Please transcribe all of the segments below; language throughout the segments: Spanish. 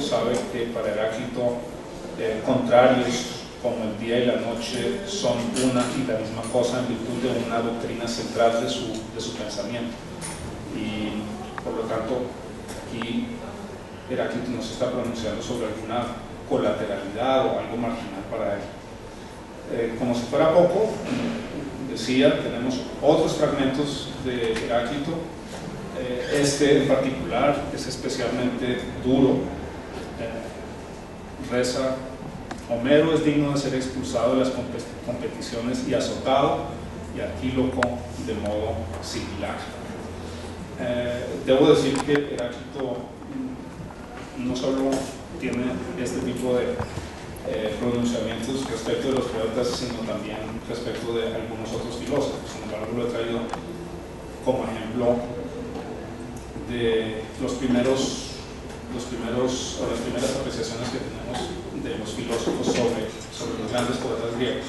sabe que para Heráclito contrarios como el día y la noche son una y la misma cosa en virtud de una doctrina central de su pensamiento. Y por lo tanto aquí Heráclito no se está pronunciando sobre alguna colateralidad o algo marginal para él. Como si fuera poco, decía, tenemos otros fragmentos de Heráclito. Este en particular es especialmente duro. Reza: Homero es digno de ser expulsado de las competiciones y azotado, y Antíloco de modo similar. Debo decir que Heráclito no solo tiene este tipo de pronunciamientos respecto de los poetas, sino también respecto de algunos otros filósofos. Sin embargo, lo he traído como ejemplo de las primeras apreciaciones que tenemos de los filósofos sobre los grandes poetas griegos.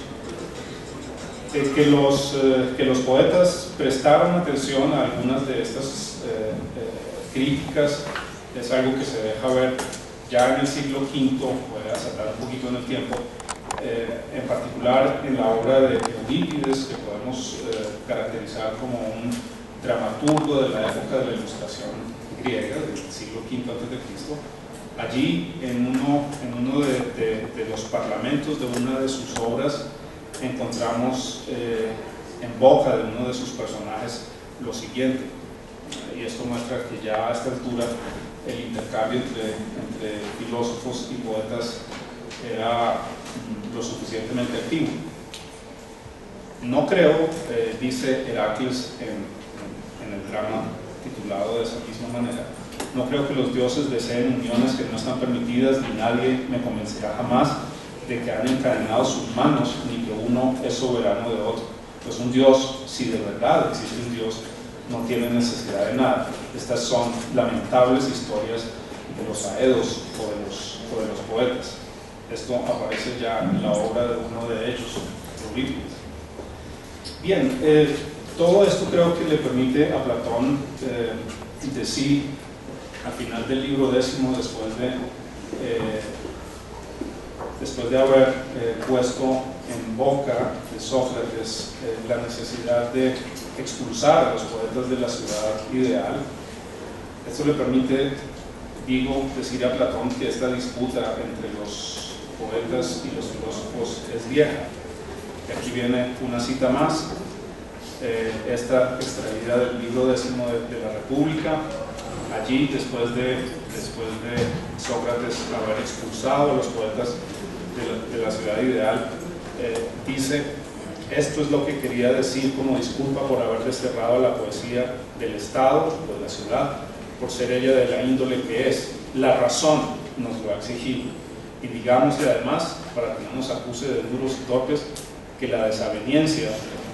Que los poetas prestaron atención a algunas de estas críticas es algo que se deja ver ya en el siglo V, voy a saltar un poquito en el tiempo, en particular en la obra de Eurípides, que podemos caracterizar como un dramaturgo de la época de la Ilustración griega, del siglo V a.C. Allí, en uno de los parlamentos de una de sus obras, encontramos en boca de uno de sus personajes lo siguiente, y esto muestra que ya a esta altura el intercambio entre filósofos y poetas era lo suficientemente activo. No creo, dice Heracles en el drama titulado de esa misma manera, no creo que los dioses deseen uniones que no están permitidas, ni nadie me convencerá jamás de que han encadenado sus manos, ni que uno es soberano de otro. Pues un dios, si de verdad existe un dios, no tiene necesidad de nada. Estas son lamentables historias de los aedos o de los poetas. Esto aparece ya en la obra de uno de ellos, Eurípides. Bien, todo esto creo que le permite a Platón decir al final del libro 10, después de haber puesto en boca de Sócrates la necesidad de expulsar a los poetas de la ciudad ideal. Esto le permite, decir a Platón que esta disputa entre los poetas y los filósofos es vieja. Y aquí viene una cita más, esta extraída del libro 10 de la República. Allí, después de Sócrates haber expulsado a los poetas de la ciudad ideal, dice: esto es lo que quería decir como disculpa por haber desterrado a la poesía del Estado o de la ciudad, por ser ella de la índole que es. La razón nos lo ha exigido. Y digámosle además, para que no nos acuse de duros y torpes, que la desaveniencia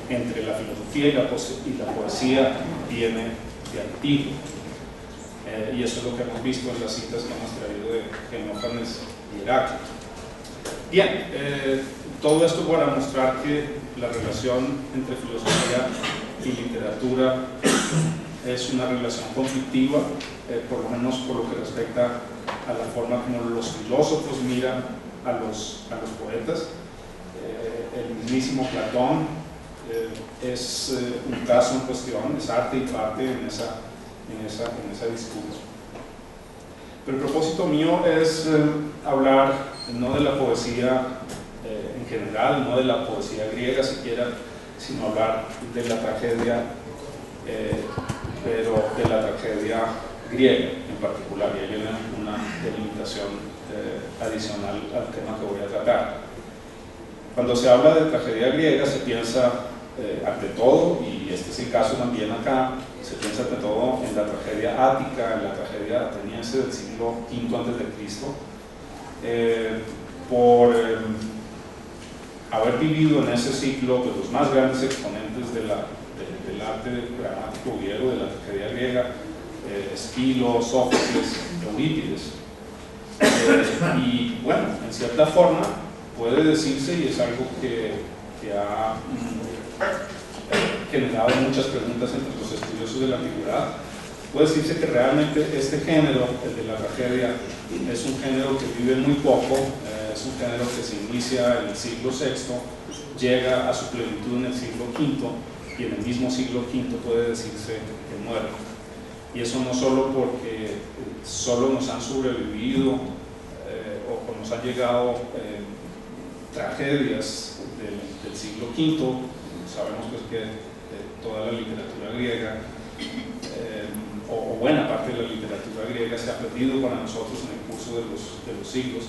entre la filosofía y la poesía viene de antiguo. Y eso es lo que hemos visto en las citas que hemos traído de Genófanes y Heráclito. Bien, todo esto para mostrar que la relación entre filosofía y literatura es una relación conflictiva, por lo menos por lo que respecta a la forma como los filósofos miran a los poetas. El mismísimo Platón es un caso en cuestión, es arte y parte en esa disputa. Pero el propósito mío es hablar no de la poesía en general, no de la poesía griega siquiera, sino hablar de la tragedia, pero de la tragedia griega en particular, y ahí viene una delimitación adicional al tema que voy a tratar. Cuando se habla de tragedia griega se piensa ante todo, y este es el caso también acá, se piensa ante todo en la tragedia ática, en la tragedia ateniense del siglo V a.C., por haber vivido en ese ciclo de los más grandes exponentes del arte dramático griego, de la tragedia griega, Esquilo, Sófocles, Eurípides. Y bueno, en cierta forma puede decirse, y es algo que ha generado muchas preguntas entre los estudiosos de la antigüedad, puede decirse que realmente este género, el de la tragedia, es un género que vive muy poco, es un género que se inicia en el siglo VI, llega a su plenitud en el siglo V, y en el mismo siglo V puede decirse que muere. Y eso no solo porque solo nos han sobrevivido o nos han llegado tragedias del siglo V. Sabemos pues que toda la literatura griega o buena parte de la literatura griega se ha perdido para nosotros en el curso de los siglos.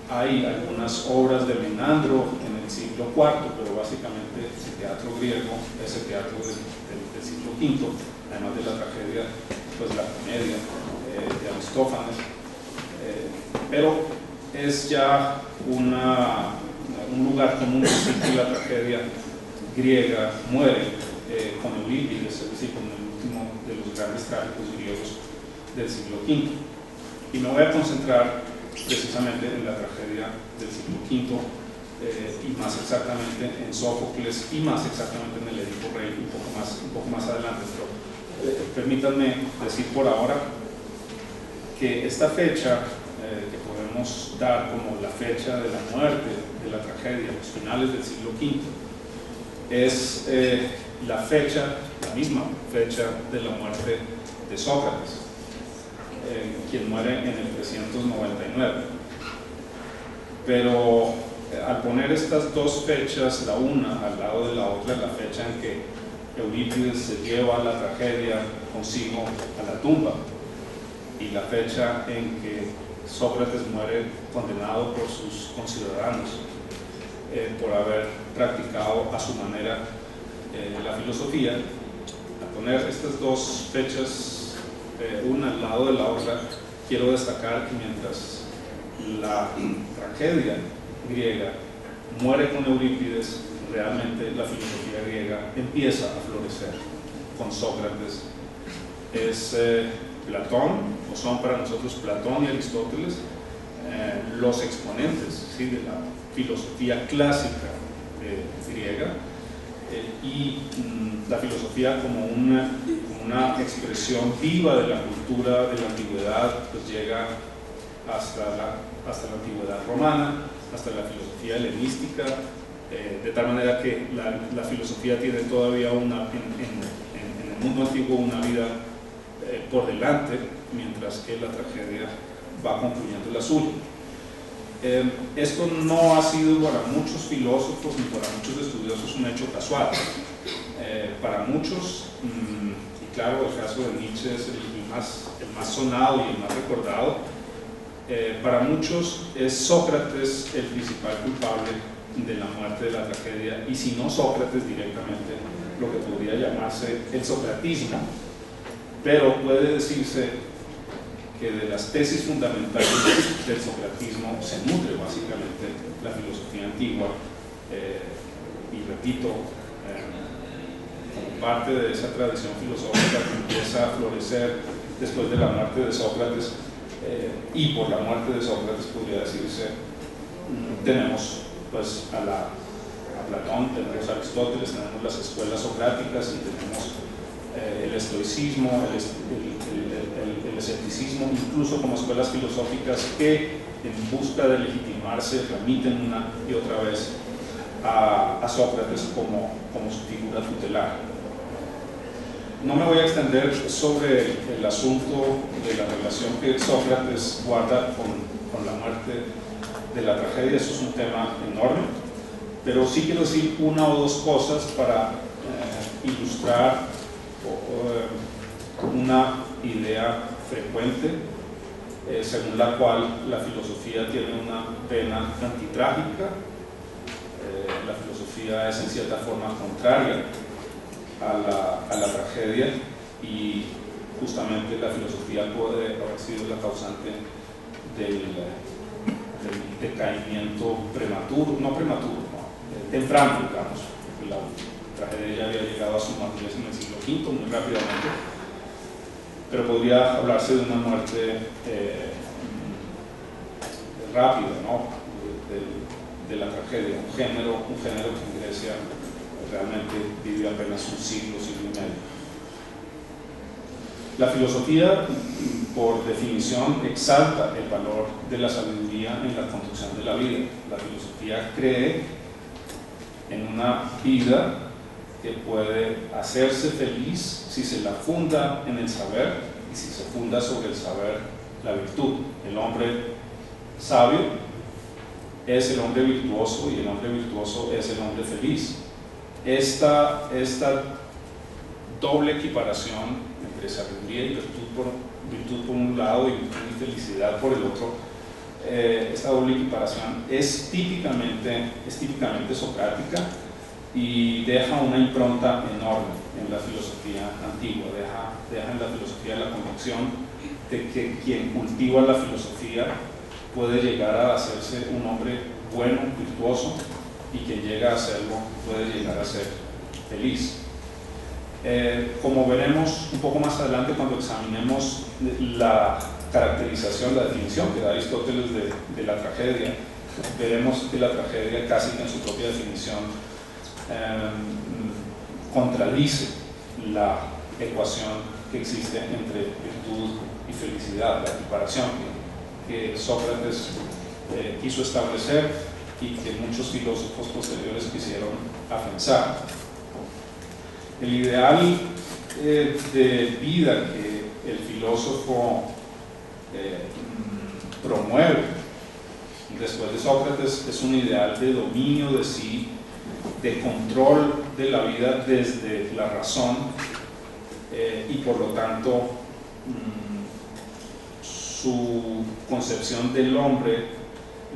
Hay algunas obras de Menandro en el siglo IV, pero básicamente el teatro griego es el teatro del siglo V, además de la tragedia, pues la comedia de Aristófanes, pero es ya un lugar común decir que la tragedia griega muere con Eurípides, es decir, con el último de los grandes trágicos griegos del siglo V. Y me voy a concentrar precisamente en la tragedia del siglo V y más exactamente en Sófocles y más exactamente en el Edipo Rey un poco más adelante. Pero permítanme decir por ahora que esta fecha que podemos dar como la fecha de la muerte de la tragedia, los finales del siglo V, es la misma fecha de la muerte de Sócrates, quien muere en el 399. Pero al poner estas dos fechas, la una al lado de la otra, la fecha en que Eurípides se lleva la tragedia consigo a la tumba y la fecha en que Sócrates muere condenado por sus conciudadanos por haber practicado a su manera la filosofía. Al poner estas dos fechas una al lado de la otra, quiero destacar que mientras la tragedia griega muere con Eurípides, realmente la filosofía griega empieza a florecer con Sócrates. Es Platón, o son para nosotros Platón y Aristóteles, los exponentes, ¿sí?, de la filosofía clásica griega, y la filosofía como una expresión viva de la cultura de la antigüedad, pues llega hasta la antigüedad romana, hasta la filosofía helenística, de tal manera que la filosofía tiene todavía en el mundo antiguo una vida por delante, mientras que la tragedia va concluyendo la suya. Esto no ha sido para muchos filósofos ni para muchos estudiosos un hecho casual. Para muchos, y claro, el caso de Nietzsche es el más sonado y el más recordado, para muchos es Sócrates el principal culpable de la muerte de la tragedia, y si no Sócrates directamente, lo que podría llamarse el socratismo. Pero puede decirse que de las tesis fundamentales del socratismo se nutre básicamente la filosofía antigua, y repito, como parte de esa tradición filosófica que empieza a florecer después de la muerte de Sócrates, y por la muerte de Sócrates podría decirse, tenemos pues a Platón, tenemos a Aristóteles, tenemos las escuelas socráticas y tenemos el estoicismo, el escepticismo, incluso como escuelas filosóficas que en busca de legitimarse remiten una y otra vez a Sócrates como su figura tutelar. No me voy a extender sobre el asunto de la relación que Sócrates guarda con la muerte de la tragedia. Eso es un tema enorme, pero sí quiero decir una o dos cosas para ilustrar una idea frecuente según la cual la filosofía tiene una pena antitrágica. La filosofía es en cierta forma contraria a la tragedia, y justamente la filosofía puede haber sido la causante del decaimiento temprano, digamos, porque la tragedia ya había llegado a su madurez en el siglo V muy rápidamente, pero podría hablarse de una muerte rápida, ¿no?, de la tragedia, un género que en Grecia realmente vivió apenas un siglo y medio. La filosofía, por definición, exalta el valor de la sabiduría en la construcción de la vida. La filosofía cree en una vida que puede hacerse feliz si se la funda en el saber y si se funda sobre el saber la virtud. El hombre sabio es el hombre virtuoso y el hombre virtuoso es el hombre feliz. Esta doble equiparación entre sabiduría y virtud por un lado y felicidad por el otro, esta doble equiparación es típicamente socrática y deja una impronta enorme en la filosofía antigua, deja en la filosofía la convicción de que quien cultiva la filosofía puede llegar a hacerse un hombre bueno, virtuoso, y quien llega a hacerlo puede llegar a ser feliz. Como veremos un poco más adelante cuando examinemos la caracterización, la definición que da Aristóteles de la tragedia, veremos que la tragedia casi que en su propia definición contradice la ecuación que existe entre virtud y felicidad, la equiparación que Sócrates quiso establecer y que muchos filósofos posteriores quisieron afianzar. El ideal de vida que el filósofo promueve después de Sócrates es un ideal de dominio de sí, de control de la vida desde la razón, y por lo tanto su concepción del hombre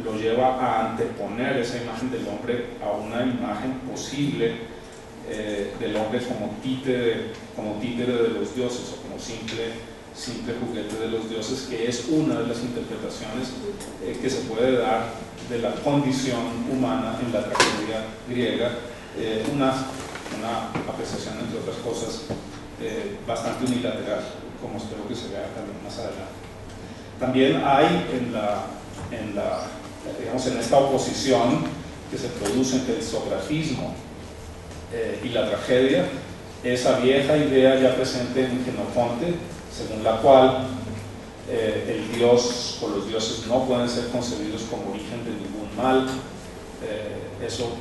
lo lleva a anteponer esa imagen del hombre a una imagen posible del hombre como títere de los dioses o como simple juguete de los dioses, que es una de las interpretaciones que se puede dar de la condición humana en la tragedia griega, una apreciación, entre otras cosas, bastante unilateral, como espero que se vea también más adelante. También hay en esta oposición que se produce entre el socratismo y la tragedia, esa vieja idea ya presente en Jenofonte, según la cual el dios o los dioses no pueden ser concebidos como origen de ningún mal. Eso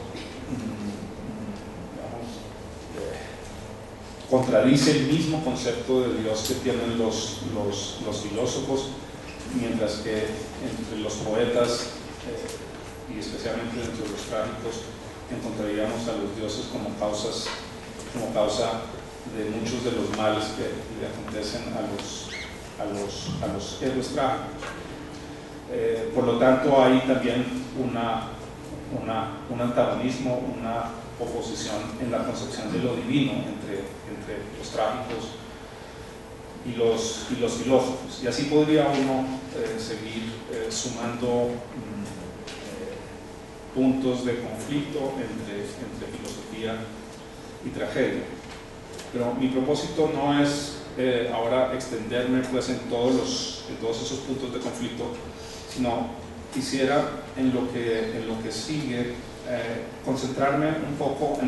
contradice el mismo concepto de Dios que tienen los filósofos, mientras que entre los poetas y especialmente entre los trágicos encontraríamos a los dioses como causa de muchos de los males que le acontecen a los héroes trágicos. Por lo tanto, hay también un antagonismo, una oposición en la concepción de lo divino entre los trágicos y los filósofos. Y así podría uno seguir sumando puntos de conflicto entre filosofía y tragedia. Pero mi propósito no es ahora extenderme pues en todos esos puntos de conflicto, sino quisiera en lo que sigue concentrarme un poco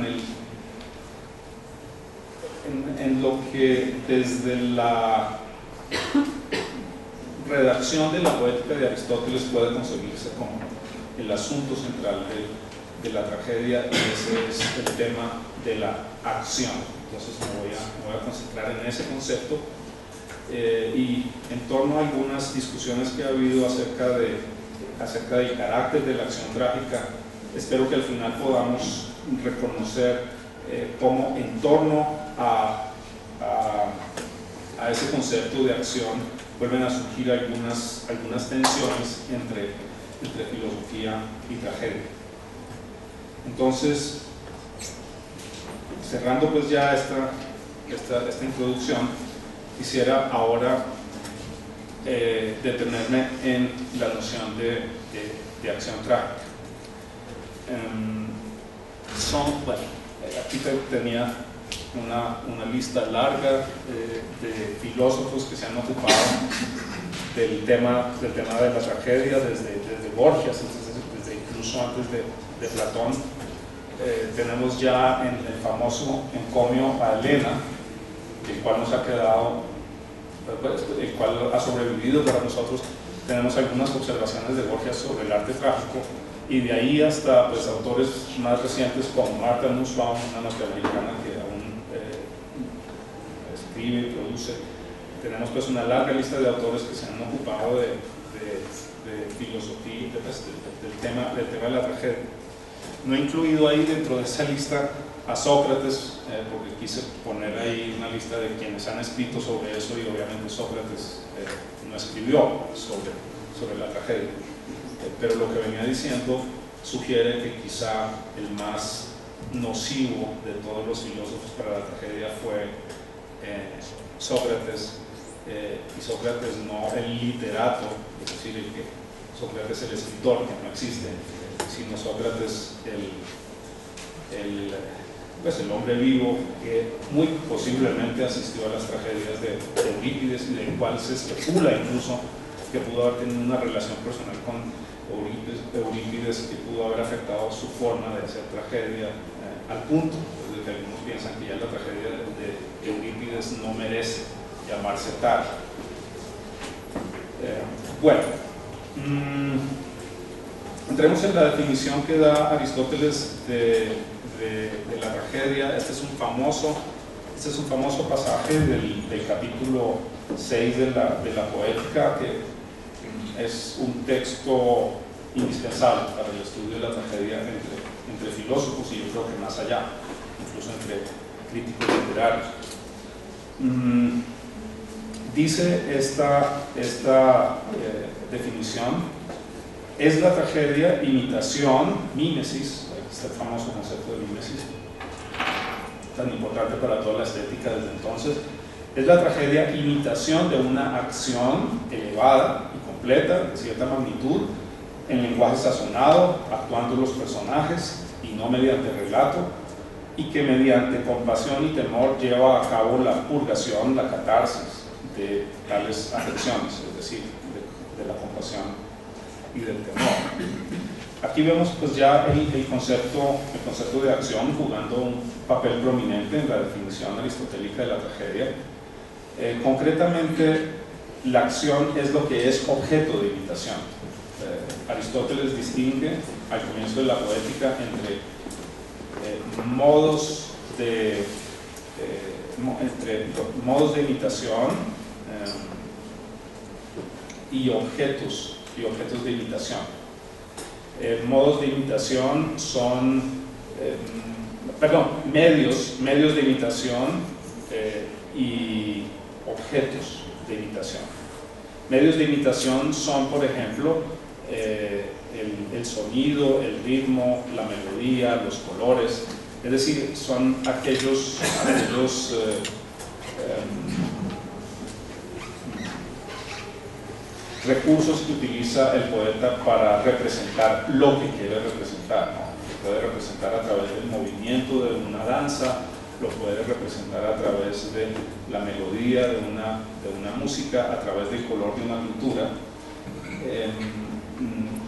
en lo que desde la redacción de la poética de Aristóteles puede concebirse como el asunto central de la tragedia, y ese es el tema de la acción. Entonces me voy a concentrar en ese concepto y en torno a algunas discusiones que ha habido acerca del carácter de la acción trágica. Espero que al final podamos reconocer cómo en torno a ese concepto de acción vuelven a surgir algunas tensiones entre filosofía y tragedia. Entonces, cerrando pues ya esta introducción, quisiera ahora detenerme en la noción de acción trágica. Aquí tenía una lista larga de filósofos que se han ocupado del tema de la tragedia, desde Borges, desde incluso antes de Platón. Tenemos ya en el famoso encomio a Helena, del cual nos ha quedado el cual ha sobrevivido para nosotros. Tenemos algunas observaciones de Borges sobre el arte trágico, y de ahí hasta pues, autores más recientes como Martha Nussbaum, una norteamericana que aún escribe y produce. Tenemos pues una larga lista de autores que se han ocupado de filosofía, del tema de la tragedia. No he incluido ahí dentro de esa lista a Sócrates, porque quise poner ahí una lista de quienes han escrito sobre eso, y obviamente Sócrates no escribió sobre la tragedia. Pero lo que venía diciendo sugiere que quizá el más nocivo de todos los filósofos para la tragedia fue Sócrates, y Sócrates no el literato, es decir, Sócrates el escritor, que no existe, sino Sócrates el hombre vivo que muy posiblemente asistió a las tragedias de Eurípides, y del cual se especula incluso que pudo haber tenido una relación personal con Eurípides, que pudo haber afectado su forma de hacer tragedia, al punto de que algunos piensan que ya la tragedia de Eurípides no merece llamarse tal. Bueno, entremos en la definición que da Aristóteles de la tragedia. Este es un famoso pasaje del capítulo 6 de la Poética, que es un texto indispensable para el estudio de la tragedia entre filósofos, y yo creo que más allá, incluso entre críticos literarios. Dice esta definición: es la tragedia imitación, mímesis, este famoso concepto de mímesis, tan importante para toda la estética desde entonces. Es la tragedia imitación de una acción elevada y completa, de cierta magnitud, en lenguaje sazonado, actuando los personajes y no mediante relato, y que mediante compasión y temor lleva a cabo la purgación, la catarsis de tales afecciones, es decir, de la compasión y del temor. Aquí vemos pues ya el concepto de acción jugando un papel prominente en la definición aristotélica de la tragedia. Concretamente, la acción es lo que es objeto de imitación. Aristóteles distingue al comienzo de la Poética entre modos de imitación y objetos de imitación. Modos de imitación son medios de imitación y objetos de imitación. Medios de imitación son, por ejemplo, el sonido, el ritmo, la melodía, los colores, es decir, son aquellos recursos que utiliza el poeta para representar lo que quiere representar, ¿no? Lo puede representar a través del movimiento de una danza, lo puede representar a través de la melodía de una música, a través del color de una pintura.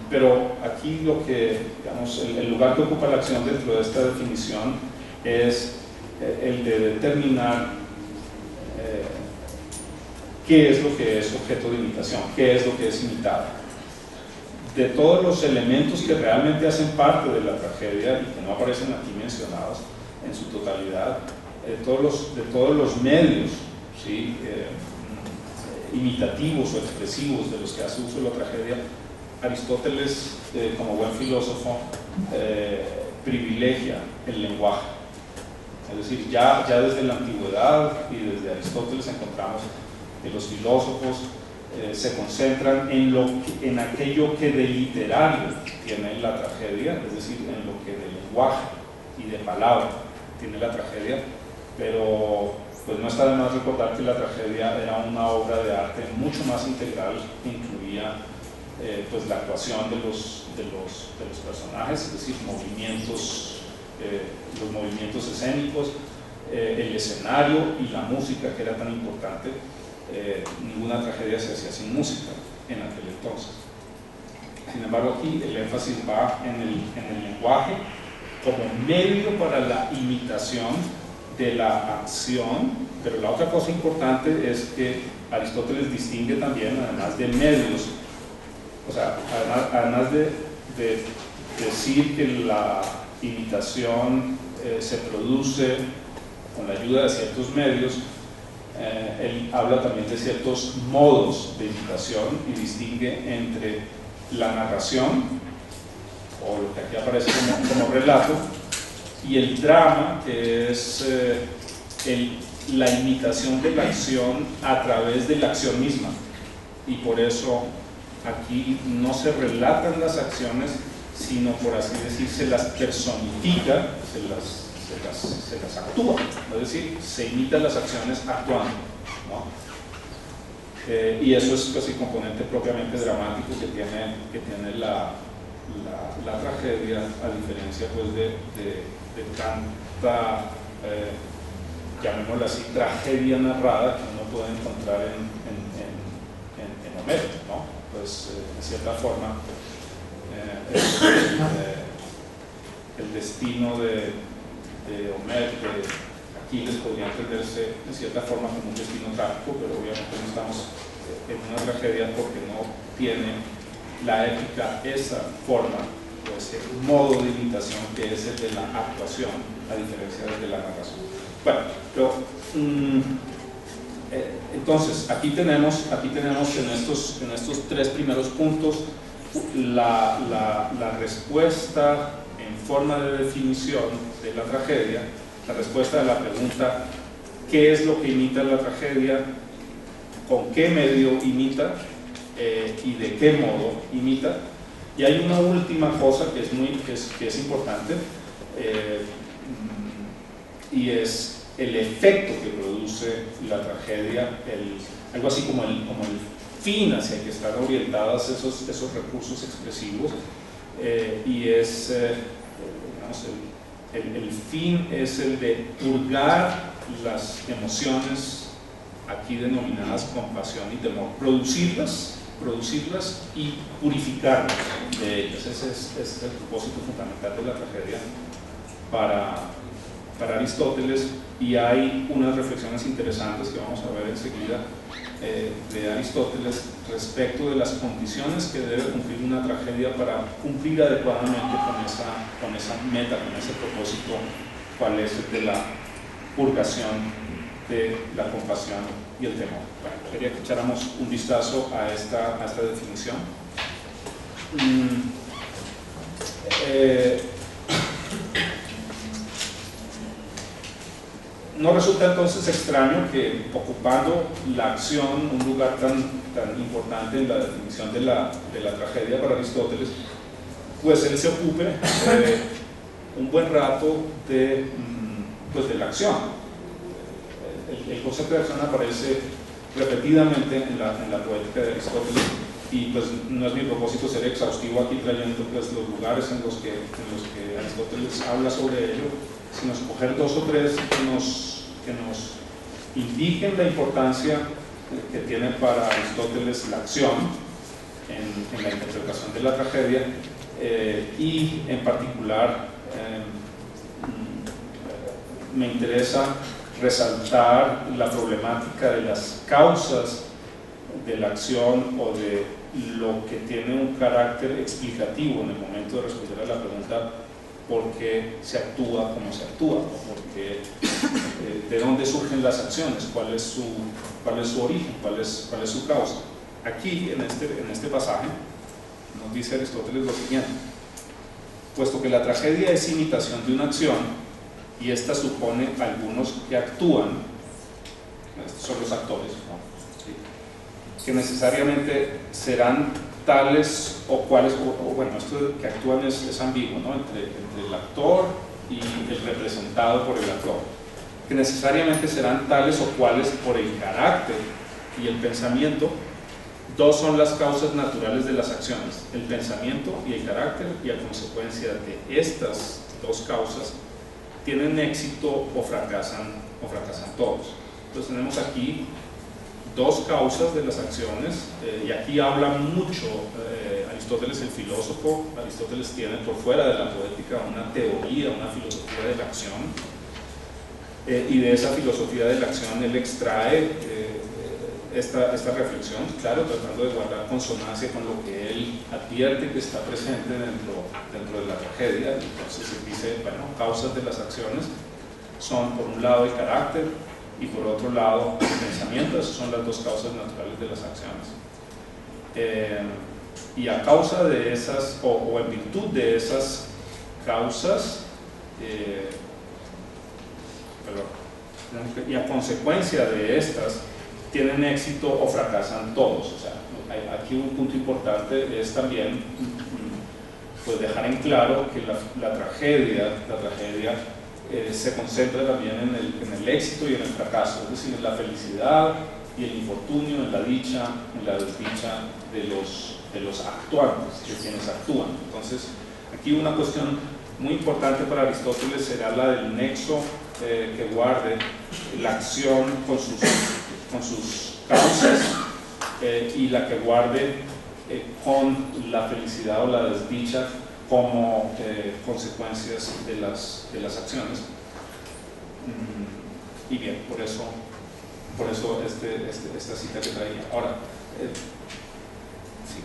Pero aquí lo que, digamos, el lugar que ocupa la acción dentro de esta definición es el de determinar qué es lo que es objeto de imitación, qué es lo que es imitado. De todos los elementos que realmente hacen parte de la tragedia y que no aparecen aquí mencionados en su totalidad, de todos los medios, ¿sí? Imitativos o expresivos de los que hace uso la tragedia, Aristóteles, como buen filósofo, privilegia el lenguaje. Es decir, ya desde la antigüedad y desde Aristóteles encontramos que los filósofos se concentran en aquello que de literario tiene la tragedia, es decir, en lo que de lenguaje y de palabra tiene la tragedia, pero pues no está de más recordar que la tragedia era una obra de arte mucho más integral, que incluía pues la actuación de los personajes, es decir, los movimientos escénicos, el escenario y la música, que era tan importante. Ninguna tragedia se hacía sin música en aquel entonces. Sin embargo, aquí el énfasis va en el lenguaje como medio para la imitación de la acción, pero la otra cosa importante es que Aristóteles distingue también, además de medios, o sea, además de decir que la imitación se produce con la ayuda de ciertos medios, él habla también de ciertos modos de imitación y distingue entre la narración, o lo que aquí aparece como relato, y el drama, que es la imitación de la acción a través de la acción misma. Y por eso aquí no se relatan las acciones, sino, por así decir, se las personifica, se las actúa, es decir, se imitan las acciones actuando, ¿no? Y eso es pues, el componente propiamente dramático que tiene la tragedia, a diferencia pues, de tanta, llamémosla así, tragedia narrada que uno puede encontrar en Homero, ¿no? Pues en cierta forma el destino de Homero, de Aquiles, podría entenderse en cierta forma como un destino trágico, pero obviamente no estamos en una tragedia porque no tiene la épica esa forma o ese modo de imitación que es el de la actuación, a diferencia de la narración. Bueno, pero entonces aquí tenemos en estos tres primeros puntos la respuesta en forma de definición de la tragedia, la respuesta a la pregunta ¿qué es lo que imita la tragedia? ¿Con qué medio imita? Y de qué modo imita. Y hay una última cosa que es importante, y es el efecto que produce la tragedia, algo así como el fin hacia el que están orientados esos recursos expresivos, y es, digamos, el fin es el de purgar las emociones aquí denominadas compasión y temor, producirlas y purificarlas de ellas. Ese es el propósito fundamental de la tragedia para Aristóteles, y hay unas reflexiones interesantes que vamos a ver enseguida de Aristóteles respecto de las condiciones que debe cumplir una tragedia para cumplir adecuadamente con esa meta, con ese propósito, cuál es el de la purgación de la compasión y el temor. Bueno, quería que echáramos un vistazo a esta definición. No resulta entonces extraño que, ocupando la acción un lugar tan importante en la definición de la tragedia para Aristóteles, pues él se ocupe un buen rato de la acción. El concepto de acción aparece repetidamente en la poética de Aristóteles, y pues no es mi propósito ser exhaustivo aquí trayendo pues, los lugares en los que Aristóteles habla sobre ello, sino escoger dos o tres que nos indiquen la importancia que tiene para Aristóteles la acción en la interpretación de la tragedia, y en particular me interesa resaltar la problemática de las causas de la acción o de lo que tiene un carácter explicativo en el momento de responder a la pregunta por qué se actúa como se actúa, o porque, de dónde surgen las acciones, cuál es su origen, cuál es su causa. Aquí, en este pasaje, nos dice Aristóteles lo siguiente: puesto que la tragedia es imitación de una acción, y esta supone algunos que actúan, estos son los actores, ¿no? ¿Sí? Que necesariamente serán tales o cuales, o bueno, esto que actúan es ambiguo, ¿no? entre el actor y el representado por el actor, que necesariamente serán tales o cuales por el carácter y el pensamiento. Dos son las causas naturales de las acciones: el pensamiento y el carácter, y a consecuencia de estas dos causas tienen éxito o fracasan todos. Entonces tenemos aquí dos causas de las acciones, y aquí habla mucho Aristóteles, el filósofo. Aristóteles tiene por fuera de la poética una teoría, una filosofía de la acción, y de esa filosofía de la acción él extrae esta reflexión, claro, tratando de guardar consonancia con lo que él advierte que está presente dentro de la tragedia. Entonces él dice, bueno, causas de las acciones son por un lado el carácter y por otro lado el pensamiento. Esas son las dos causas naturales de las acciones. Y a causa de esas, o en virtud de esas causas, y a consecuencia de estas, tienen éxito o fracasan todos. O sea, aquí un punto importante es también pues dejar en claro que la tragedia se concentra también en el éxito y en el fracaso, es decir, en la felicidad y el infortunio, en la dicha, en la desdicha de los actuantes, de quienes actúan. Entonces, aquí una cuestión muy importante para Aristóteles será la del nexo que guarde la acción con sus causas y la que guarde con la felicidad o la desdicha como consecuencias de las acciones. Y bien, por eso esta cita que traía. Ahora, sí.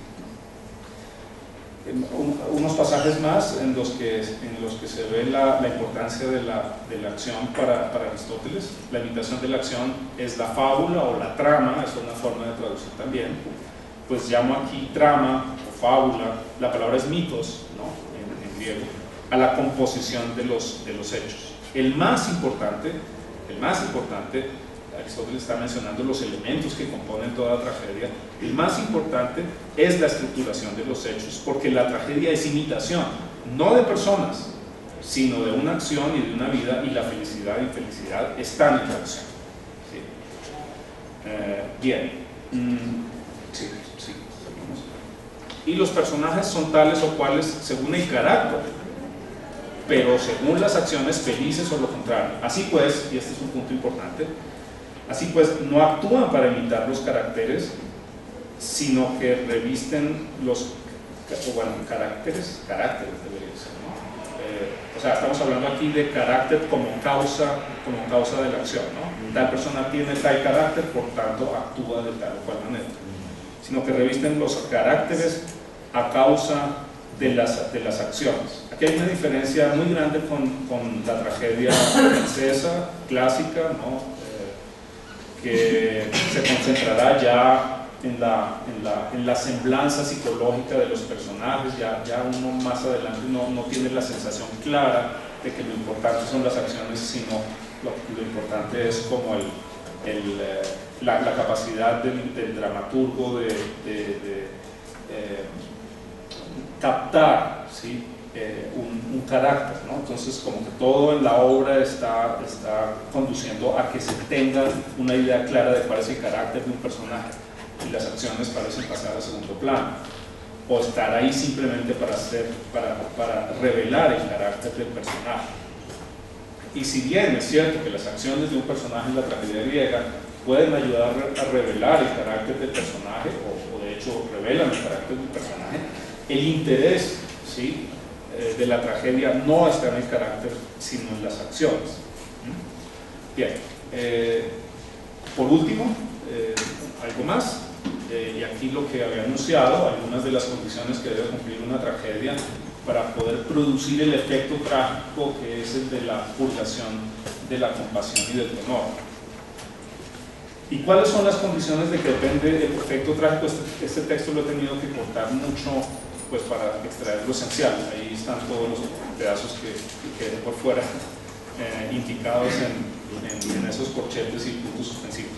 Unos pasajes más en los que se ve la importancia de la acción para Aristóteles. La imitación de la acción es la fábula o la trama, es una forma de traducir también. Pues llamo aquí trama o fábula, la palabra es mitos, ¿no? en griego, a la composición de los hechos. El más importante, Aristóteles está mencionando los elementos que componen toda tragedia. El más importante es la estructuración de los hechos, porque la tragedia es imitación, no de personas, sino de una acción y de una vida, y la felicidad e infelicidad están en la acción. ¿Sí? Bien. Sí, seguimos. Y los personajes son tales o cuales según el carácter, pero según las acciones felices o lo contrario. Así pues, y este es un punto importante, así pues, no actúan para imitar los caracteres, sino que revisten caracteres debería ser, ¿no? O sea, estamos hablando aquí de carácter como causa de la acción, ¿no? Tal persona tiene tal carácter, por tanto actúa de tal o cual manera. Sino que revisten los caracteres a causa de las acciones. Aquí hay una diferencia muy grande con la tragedia francesa, clásica, ¿no? Que se concentrará ya en la semblanza psicológica de los personajes. Ya uno más adelante no tiene la sensación clara de que lo importante son las acciones, sino lo importante es como la capacidad del dramaturgo de captar, ¿sí? un carácter, ¿no? Entonces, como que todo en la obra está conduciendo a que se tenga una idea clara de cuál es el carácter de un personaje, y las acciones parecen pasar a segundo plano, o estar ahí simplemente para revelar el carácter del personaje. Y si bien es cierto que las acciones de un personaje en la tragedia griega pueden ayudar a revelar el carácter del personaje, o de hecho revelan el carácter del personaje, el interés, ¿sí? De la tragedia no está en el carácter, sino en las acciones. Bien, por último, algo más, y aquí lo que había anunciado, algunas de las condiciones que debe cumplir una tragedia para poder producir el efecto trágico, que es el de la purgación de la compasión y del temor. ¿Y cuáles son las condiciones de que depende el efecto trágico? Este texto lo he tenido que cortar mucho, pues, para extraer lo esencial. Ahí están todos los pedazos que queden por fuera, indicados en esos corchetes y puntos suspensivos.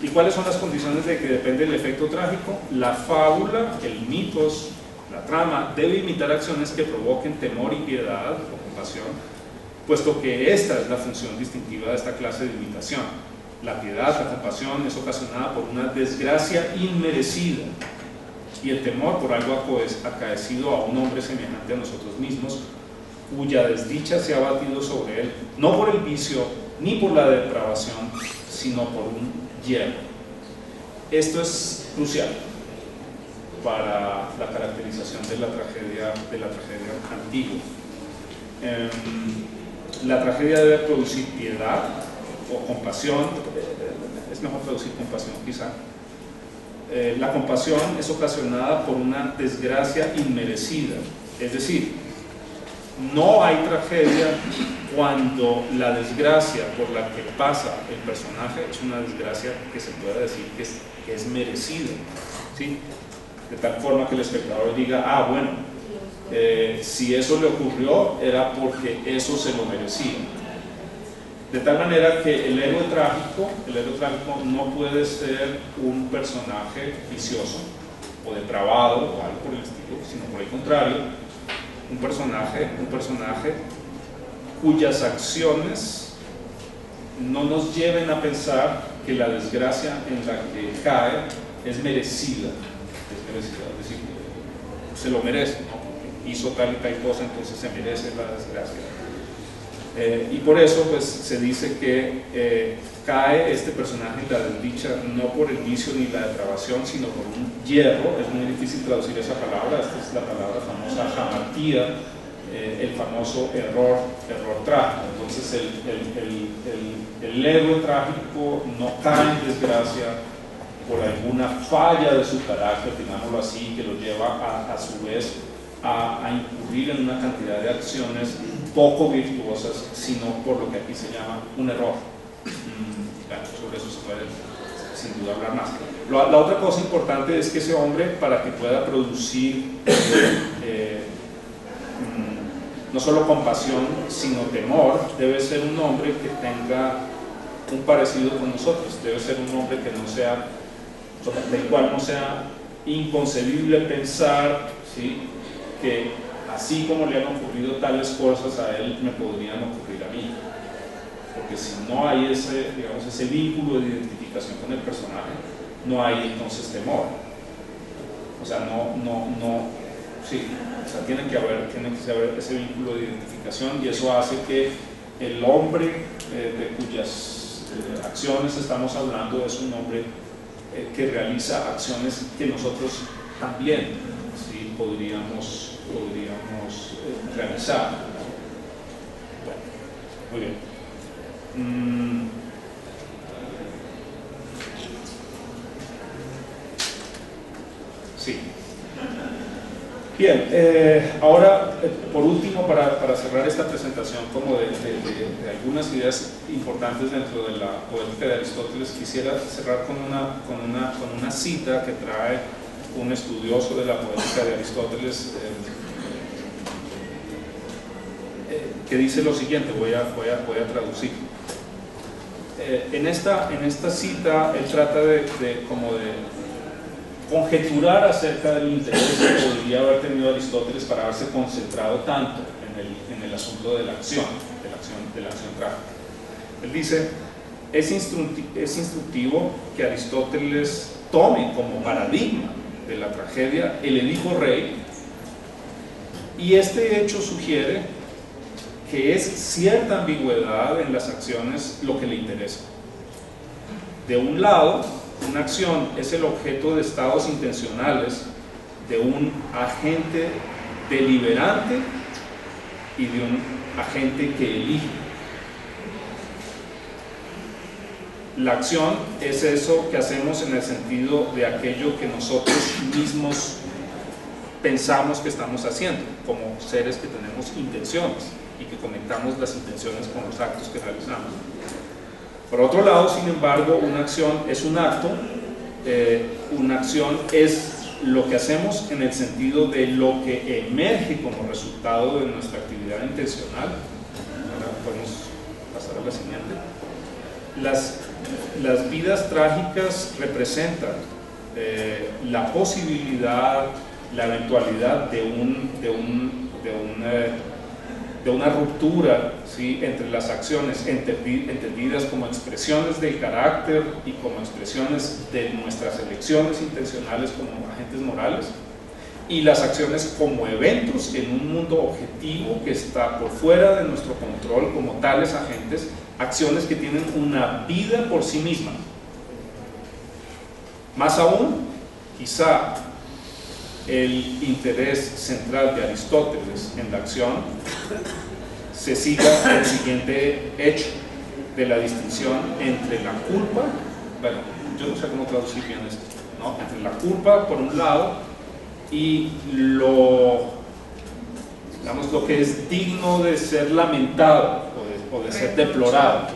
¿Y cuáles son las condiciones de que depende el efecto trágico? La fábula, el mitos, la trama, debe imitar acciones que provoquen temor y piedad o compasión, puesto que esta es la función distintiva de esta clase de imitación. La piedad, la compasión, es ocasionada por una desgracia inmerecida, y el temor por algo acaecido a un hombre semejante a nosotros mismos, cuya desdicha se ha batido sobre él, no por el vicio ni por la depravación, sino por un hierro. Esto es crucial para la caracterización de la tragedia antigua. La tragedia debe producir piedad o compasión, es mejor producir compasión quizá, la compasión es ocasionada por una desgracia inmerecida. Es decir, no hay tragedia cuando la desgracia por la que pasa el personaje es una desgracia que se pueda decir que es merecida, ¿sí? De tal forma que el espectador diga, ah, bueno, si eso le ocurrió era porque eso se lo merecía. De tal manera que el héroe trágico no puede ser un personaje vicioso o depravado o algo por el estilo, sino por el contrario, un personaje cuyas acciones no nos lleven a pensar que la desgracia en la que cae es merecida, es decir, se lo merece, ¿no? Porque hizo tal y tal cosa, entonces se merece la desgracia. Y por eso pues se dice que cae este personaje en la desdicha no por el vicio ni la depravación, sino por un hierro. Es muy difícil traducir esa palabra, esta es la palabra famosa hamartía, el famoso error trágico. Entonces el héroe trágico no cae en desgracia por alguna falla de su carácter, digámoslo así, que lo lleva a su vez a incurrir en una cantidad de acciones poco virtuosas, sino por lo que aquí se llama un error. Claro, sobre eso se puede sin duda hablar más. La otra cosa importante es que ese hombre, para que pueda producir no solo compasión, sino temor, debe ser un hombre que tenga un parecido con nosotros, debe ser un hombre que no sea, del cual no sea inconcebible pensar, ¿sí?, que así como le han ocurrido tales cosas a él, me podrían ocurrir a mí. Porque si no hay ese, digamos, ese vínculo de identificación con el personaje, no hay entonces temor. O sea, sí, o sea, tiene que haber ese vínculo de identificación, y eso hace que el hombre de cuyas acciones estamos hablando es un hombre que realiza acciones que nosotros también, ¿sí?, podríamos realizar. Bueno, muy bien. Sí. Bien, ahora, por último, para cerrar esta presentación como de algunas ideas importantes dentro de la poética de Aristóteles, quisiera cerrar con una cita que trae un estudioso de la poética de Aristóteles, que dice lo siguiente. Voy a traducir. En esta cita él trata de conjeturar acerca del interés que podría haber tenido Aristóteles para haberse concentrado tanto en el asunto de la acción trágica. Él dice: es instructivo que Aristóteles tome como paradigma de la tragedia el Edipo Rey, y este hecho sugiere que es cierta ambigüedad en las acciones lo que le interesa. De un lado, una acción es el objeto de estados intencionales de un agente deliberante y de un agente que elige. La acción es eso que hacemos en el sentido de aquello que nosotros mismos pensamos que estamos haciendo, como seres que tenemos intenciones y que conectamos las intenciones con los actos que realizamos. Por otro lado, sin embargo, una acción es un acto, una acción es lo que hacemos en el sentido de lo que emerge como resultado de nuestra actividad intencional. Ahora podemos pasar a la siguiente. Las vidas trágicas representan la posibilidad, la eventualidad de una ruptura, ¿sí?, entre las acciones entendidas como expresiones del carácter y como expresiones de nuestras elecciones intencionales como agentes morales, y las acciones como eventos en un mundo objetivo que está por fuera de nuestro control como tales agentes, acciones que tienen una vida por sí mismas. Más aún, quizá el interés central de Aristóteles en la acción se siga el siguiente hecho de la distinción entre la culpa, bueno, yo no sé cómo traducir bien esto, ¿no?, entre la culpa por un lado y digamos, lo que es digno de ser lamentado o de ser deplorado.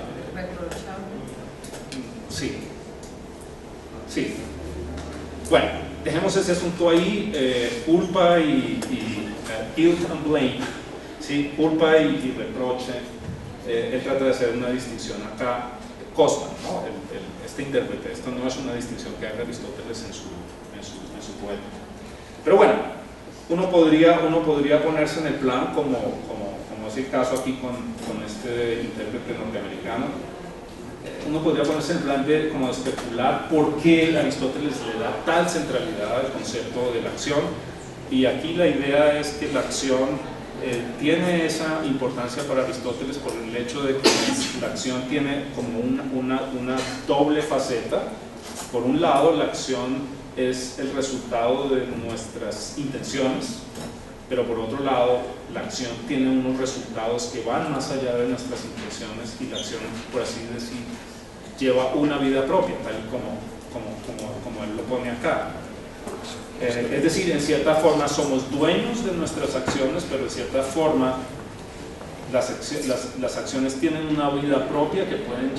Sí, sí. Bueno, dejemos ese asunto ahí, culpa y guilt and blame, ¿sí? Culpa y reproche. Él trata de hacer una distinción acá. Cosman, ¿no? Este intérprete, esto no es una distinción que haga Aristóteles en su poema. Pero bueno, uno podría ponerse en el plan, como es el caso aquí con este intérprete norteamericano, uno podría ponerse en el plan de como especular por qué Aristóteles le da tal centralidad al concepto de la acción, y aquí la idea es que la acción tiene esa importancia para Aristóteles por el hecho de que la acción tiene como una doble faceta. Por un lado, la acción es el resultado de nuestras intenciones, pero por otro lado, la acción tiene unos resultados que van más allá de nuestras intenciones, y la acción, por así decir, lleva una vida propia, tal y como él lo pone acá. Es decir, en cierta forma somos dueños de nuestras acciones, pero en cierta forma las acciones tienen una vida propia que pueden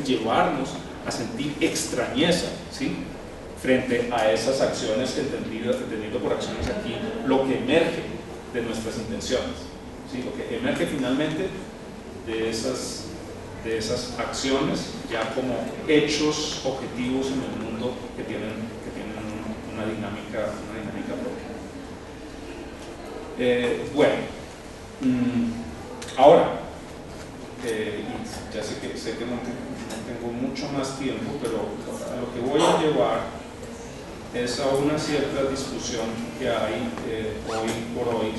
llevarnos a sentir extrañeza, ¿sí? Frente a esas acciones, entendido por acciones aquí, lo que emerge de nuestras intenciones, ¿sí? Lo que emerge finalmente de esas acciones ya como hechos objetivos en el mundo que tienen una dinámica propia. Bueno, ahora, ya sé que no tengo mucho más tiempo, pero a lo que voy a llevar es a una cierta discusión que hay hoy por hoy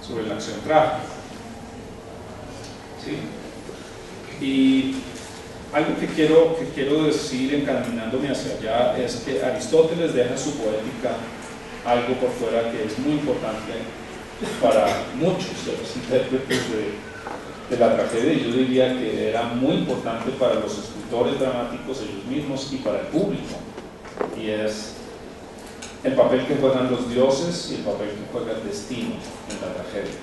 sobre la acción trágica, ¿sí? Y algo que quiero decir encaminándome hacia allá es que Aristóteles deja en su poética algo por fuera que es muy importante para muchos de los intérpretes de la tragedia, y yo diría que era muy importante para los escritores dramáticos ellos mismos y para el público, y es el papel que juegan los dioses y el papel que juega el destino en la tragedia.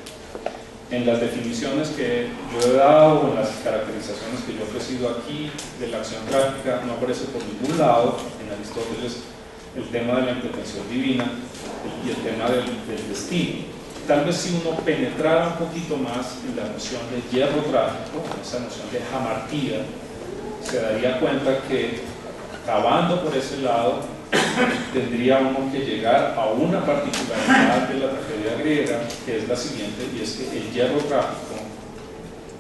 En las definiciones que yo he dado, en las caracterizaciones que yo he ofrecido aquí de la acción trágica, no aparece por ningún lado en Aristóteles el tema de la intervención divina y el tema del destino. Tal vez si uno penetrara un poquito más en la noción de hierro trágico, en esa noción de hamartía, se daría cuenta que, cavando por ese lado, tendría uno que llegar a una particularidad de la tragedia griega, que es la siguiente, y es que el hierro trágico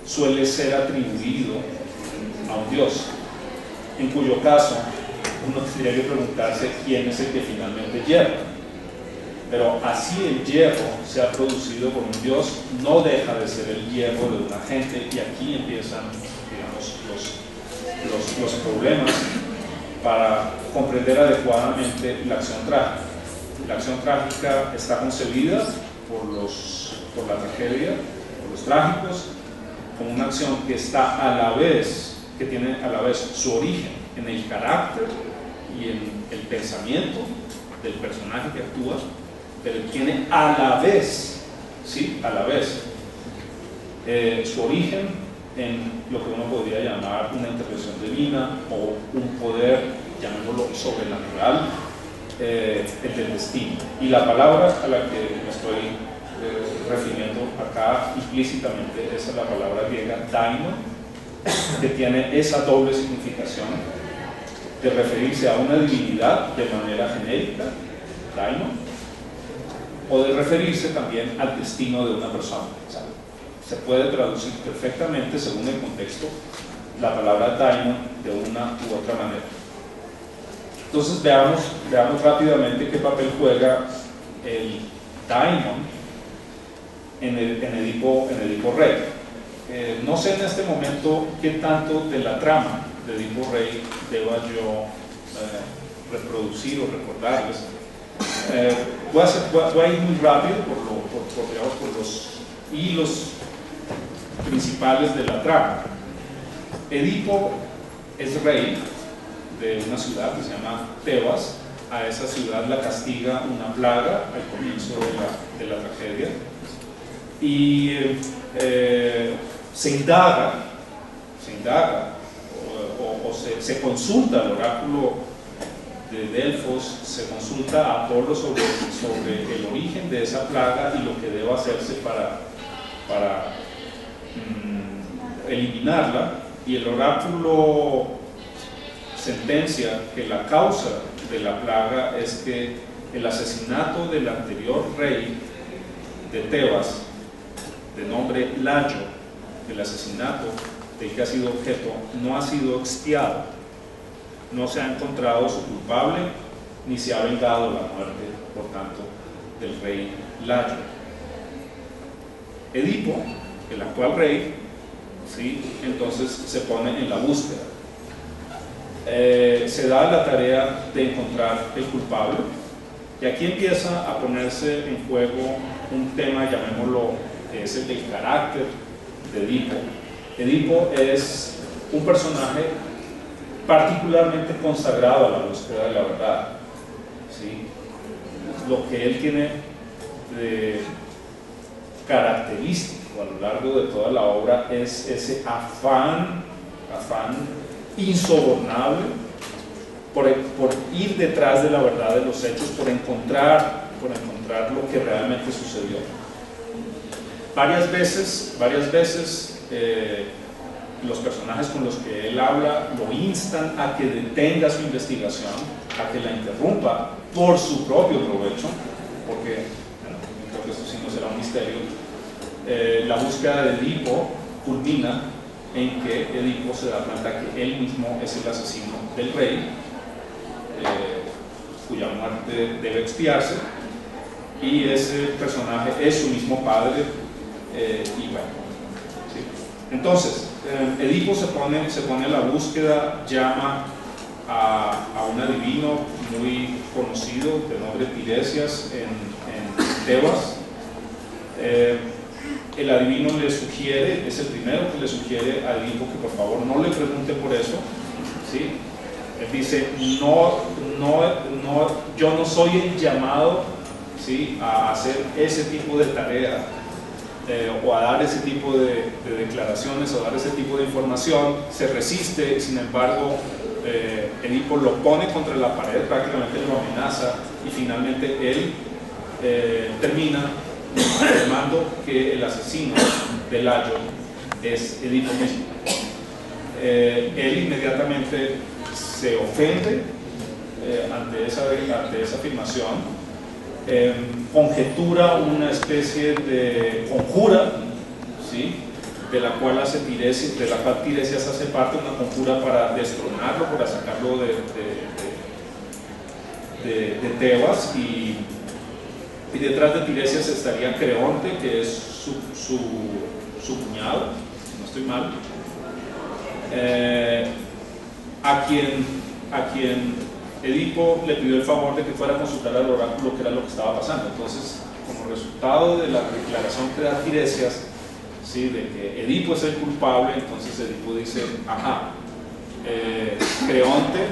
suele ser atribuido a un dios, en cuyo caso uno tendría que preguntarse quién es el que finalmente hierra. Pero así el hierro sea producido por un dios, no deja de ser el hierro de una gente, y aquí empiezan, digamos, los problemas para comprender adecuadamente la acción trágica. La acción trágica está concebida por la tragedia, por los trágicos, como una acción que está que tiene a la vez su origen en el carácter y en el pensamiento del personaje que actúa, pero tiene a la vez, ¿sí? A la vez, su origen en lo que uno podría llamar una intervención divina o un poder, llamémoslo sobrenatural, el del destino. Y la palabra a la que me estoy refiriendo acá implícitamente es la palabra griega daimon, que tiene esa doble significación de referirse a una divinidad de manera genérica, daimon, o de referirse también al destino de una persona. O sea, se puede traducir perfectamente, según el contexto, la palabra daimon de una u otra manera. Entonces veamos rápidamente qué papel juega el daimon en Edipo Rey. No sé en este momento qué tanto de la trama de Edipo Rey deba yo reproducir o recordarles. Voy a ir muy rápido por los hilos principales de la trama. Edipo es rey de una ciudad que se llama Tebas. A esa ciudad la castiga una plaga al comienzo de la tragedia, y se indaga o se consulta al oráculo de Delfos, se consulta a Apolo sobre el origen de esa plaga y lo que debe hacerse para eliminarla, y el oráculo sentencia que la causa de la plaga es que el asesinato del anterior rey de Tebas, de nombre Layo, el asesinato del que ha sido objeto, no ha sido expiado, no se ha encontrado su culpable, ni se ha vengado la muerte, por tanto, del rey Layo. Edipo, el actual rey, ¿sí?, entonces se pone en la búsqueda. Se da la tarea de encontrar el culpable, y aquí empieza a ponerse en juego un tema, llamémoslo, que es el del carácter de Edipo. Edipo es un personaje particularmente consagrado a la búsqueda de la verdad, ¿sí? Lo que él tiene de característico a lo largo de toda la obra es ese afán insobornable por ir detrás de la verdad de los hechos, por encontrar lo que realmente sucedió. Varias veces los personajes con los que él habla lo instan a que detenga su investigación, a que la interrumpa por su propio provecho, porque, bueno, creo que esto sí no será un misterio. La búsqueda de Edipo culmina en que Edipo se da cuenta que él mismo es el asesino del rey, cuya muerte debe expiarse, y ese personaje es su mismo padre, y bueno, ¿sí? Entonces, Edipo se pone a la búsqueda, llama a un adivino muy conocido de nombre Tiresias en Tebas. El adivino le sugiere, es el primero que le sugiere a Edipo que por favor no le pregunte por eso, ¿sí? Él dice, yo no soy el llamado, ¿sí?, a hacer ese tipo de tarea, o a dar ese tipo de declaraciones, o dar ese tipo de información. Se resiste, sin embargo, Edipo lo pone contra la pared, prácticamente lo amenaza, y finalmente él termina afirmando que el asesino de Layo es Edipo mismo. Él inmediatamente se ofende ante esa afirmación, conjetura una especie de conjura, ¿sí?, de la cual Tiresias hace parte, una conjura para destronarlo, para sacarlo de Tebas, y detrás de Tiresias estaría Creonte, que es su cuñado, si no estoy mal, a quien Edipo le pidió el favor de que fuera a consultar al oráculo qué era lo que estaba pasando. Entonces, como resultado de la declaración que da Tiresias, ¿sí?, de que Edipo es el culpable, entonces Edipo dice, ajá, Creonte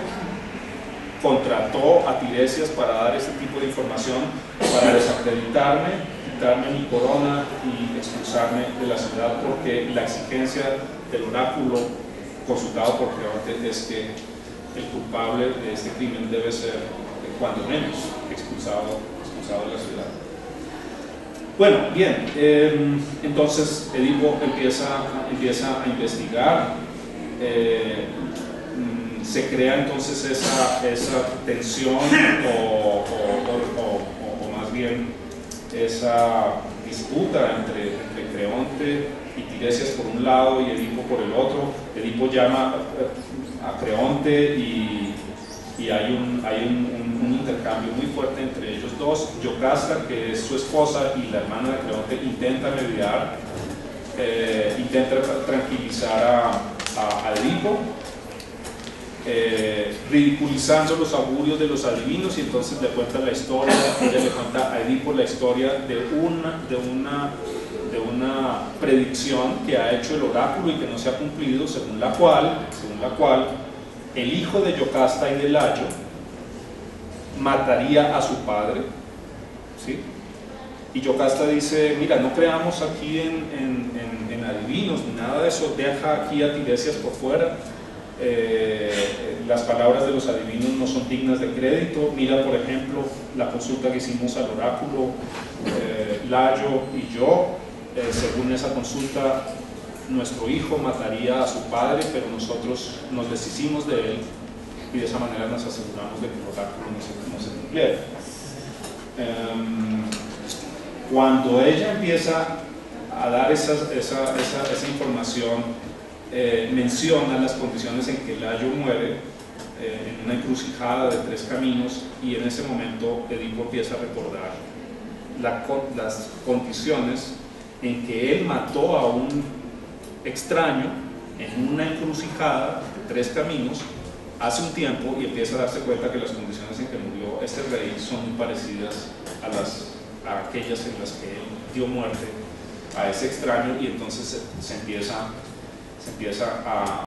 contrató a Tiresias para dar este tipo de información, para desacreditarme, quitarme mi corona y expulsarme de la ciudad, porque la exigencia del oráculo consultado por Creonte es que el culpable de este crimen debe ser, cuando menos, expulsado de la ciudad. Bueno, bien, entonces Edipo empieza a investigar, se crea entonces esa tensión o más bien esa disputa entre Creonte y Tiresias por un lado y Edipo por el otro. Edipo llama a Creonte y hay un intercambio muy fuerte entre ellos dos. Yocasta, que es su esposa y la hermana de Creonte, intenta mediar, intenta tranquilizar a Edipo, ridiculizando los augurios de los adivinos, y entonces le cuenta la historia. Ella le cuenta a Edipo la historia de una predicción que ha hecho el oráculo y que no se ha cumplido, según la cual el hijo de Yocasta y de Layo mataría a su padre, ¿sí? Y Yocasta dice, mira, no creamos aquí en adivinos ni nada de eso, deja aquí a Tiresias por fuera, las palabras de los adivinos no son dignas de crédito. Mira, por ejemplo, la consulta que hicimos al oráculo, Layo y yo, según esa consulta, nuestro hijo mataría a su padre, pero nosotros nos deshicimos de él y de esa manera nos aseguramos de que el oráculo no se cumpliera. Cuando ella empieza a dar esa información, menciona las condiciones en que Layo muere en una encrucijada de 3 caminos, y en ese momento Edipo empieza a recordar las condiciones en que él mató a un extraño en una encrucijada de 3 caminos hace un tiempo, y empieza a darse cuenta que las condiciones en que murió este rey son muy parecidas a aquellas en las que él dio muerte a ese extraño, y entonces se empieza a